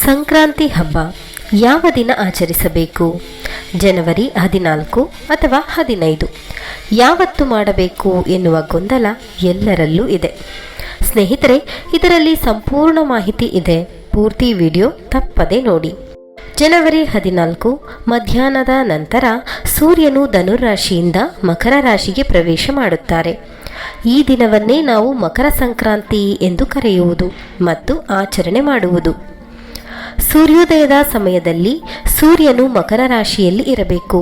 ಸಂಕ್ರಾಂತಿ ಹಬ್ಬ ಯಾವ ದಿನ ಆಚರಿಸಬೇಕು? ಜನವರಿ 14 ಅಥವಾ 15 ಯಾವತ್ತು ಮಾಡಬೇಕು ಎನ್ನುವ ಗೊಂದಲ ಎಲ್ಲರಲ್ಲೂ ಇದೆ. ಸ್ನೇಹಿತರೆ, ಇದರಲ್ಲಿ ಸಂಪೂರ್ಣ ಮಾಹಿತಿ ಇದೆ. ಪೂರ್ತಿ ವಿಡಿಯೋ ತಪ್ಪದೆ ನೋಡಿ. ಜನವರಿ 14 ಮಧ್ಯಾಹ್ನದ ನಂತರ ಸೂರ್ಯನು ಧನುರಾಶಿಯಿಂದ ಮಕರ ರಾಶಿಗೆ ಪ್ರವೇಶ ಮಾಡುತ್ತಾರೆ. ಈ ದಿನವನ್ನೇ ನಾವು ಮಕರ ಸಂಕ್ರಾಂತಿ ಎಂದು ಕರೆಯುವುದು ಮತ್ತು ಆಚರಣೆ ಮಾಡುವುದು. ಸೂರ್ಯೋದಯದ ಸಮಯದಲ್ಲಿ ಸೂರ್ಯನು ಮಕರ ರಾಶಿಯಲ್ಲಿ ಇರಬೇಕು.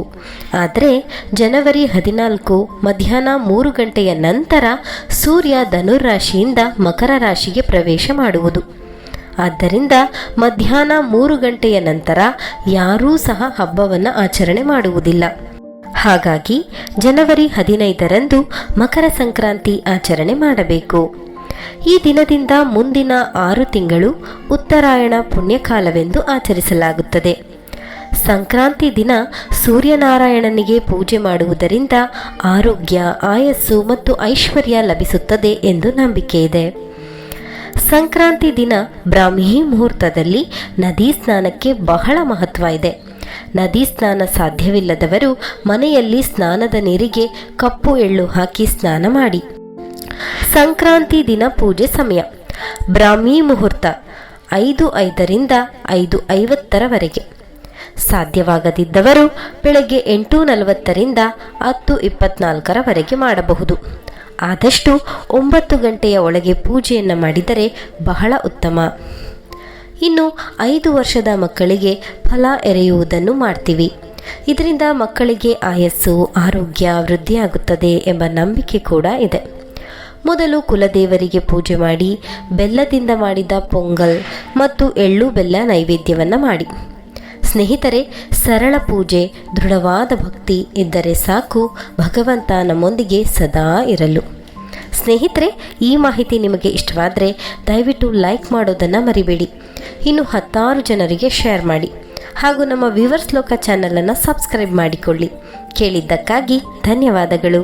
ಆದರೆ ಜನವರಿ 14 ಮಧ್ಯಾಹ್ನ 3 ಗಂಟೆಯ ನಂತರ ಸೂರ್ಯ ಧನುರಾಶಿಯಿಂದ ಮಕರ ರಾಶಿಗೆ ಪ್ರವೇಶ ಮಾಡುವುದು. ಆದ್ದರಿಂದ ಮಧ್ಯಾಹ್ನ 3 ಗಂಟೆಯ ನಂತರ ಯಾರೂ ಸಹ ಹಬ್ಬವನ್ನು ಆಚರಣೆ ಮಾಡುವುದಿಲ್ಲ. ಹಾಗಾಗಿ ಜನವರಿ 15ರಂದು ಮಕರ ಸಂಕ್ರಾಂತಿ ಆಚರಣೆ ಮಾಡಬೇಕು. ಈ ದಿನದಿಂದ ಮುಂದಿನ 6 ತಿಂಗಳು ಉತ್ತರಾಯಣ ಪುಣ್ಯಕಾಲವೆಂದು ಆಚರಿಸಲಾಗುತ್ತದೆ. ಸಂಕ್ರಾಂತಿ ದಿನ ಸೂರ್ಯನಾರಾಯಣನಿಗೆ ಪೂಜೆ ಮಾಡುವುದರಿಂದ ಆರೋಗ್ಯ, ಆಯಸ್ಸು ಮತ್ತು ಐಶ್ವರ್ಯ ಲಭಿಸುತ್ತದೆ ಎಂದು ನಂಬಿಕೆ ಇದೆ. ಸಂಕ್ರಾಂತಿ ದಿನ ಬ್ರಾಹ್ಮಿ ಮುಹೂರ್ತದಲ್ಲಿ ನದಿ ಸ್ನಾನಕ್ಕೆ ಬಹಳ ಮಹತ್ವ ಇದೆ. ನದಿ ಸ್ನಾನ ಸಾಧ್ಯವಿಲ್ಲದವರು ಮನೆಯಲ್ಲಿ ಸ್ನಾನದ ನೀರಿಗೆ ಕಪ್ಪು ಎಳ್ಳು ಹಾಕಿ ಸ್ನಾನ ಮಾಡಿ. ಸಂಕ್ರಾಂತಿ ದಿನ ಪೂಜೆ ಸಮಯ ಬ್ರಾಹ್ಮಿ ಮುಹೂರ್ತ 5:05ರಿಂದ 5:50ರವರೆಗೆ. ಸಾಧ್ಯವಾಗದಿದ್ದವರು ಬೆಳಗ್ಗೆ 8:40ರಿಂದ 10:24ರವರೆಗೆ ಮಾಡಬಹುದು. ಆದಷ್ಟು 9 ಗಂಟೆಯ ಒಳಗೆ ಪೂಜೆಯನ್ನು ಮಾಡಿದರೆ ಬಹಳ ಉತ್ತಮ. ಇನ್ನು 5 ವರ್ಷದ ಮಕ್ಕಳಿಗೆ ಫಲ ಎರೆಯುವುದನ್ನು ಮಾಡ್ತೀವಿ. ಇದರಿಂದ ಮಕ್ಕಳಿಗೆ ಆಯಸ್ಸು, ಆರೋಗ್ಯ ವೃದ್ಧಿಯಾಗುತ್ತದೆ ಎಂಬ ನಂಬಿಕೆ ಕೂಡ ಇದೆ. ಮೊದಲು ಕುಲದೇವರಿಗೆ ಪೂಜೆ ಮಾಡಿ ಬೆಲ್ಲದಿಂದ ಮಾಡಿದ ಪೊಂಗಲ್ ಮತ್ತು ಎಳ್ಳು ಬೆಲ್ಲ ನೈವೇದ್ಯವನ್ನು ಮಾಡಿ. ಸ್ನೇಹಿತರೆ, ಸರಳ ಪೂಜೆ, ದೃಢವಾದ ಭಕ್ತಿ ಇದ್ದರೆ ಸಾಕು ಭಗವಂತ ನಮ್ಮೊಂದಿಗೆ ಸದಾ ಇರಲು. ಸ್ನೇಹಿತರೆ, ಈ ಮಾಹಿತಿ ನಿಮಗೆ ಇಷ್ಟವಾದರೆ ದಯವಿಟ್ಟು ಲೈಕ್ ಮಾಡೋದನ್ನು ಮರಿಬೇಡಿ. ಇನ್ನು 10 ಜನರಿಗೆ ಶೇರ್ ಮಾಡಿ ಹಾಗೂ ನಮ್ಮ ವ್ಯೂವರ್ಸ್ ಲೋಕ ಚಾನಲನ್ನು ಸಬ್ಸ್ಕ್ರೈಬ್ ಮಾಡಿಕೊಳ್ಳಿ. ಕೇಳಿದ್ದಕ್ಕಾಗಿ ಧನ್ಯವಾದಗಳು.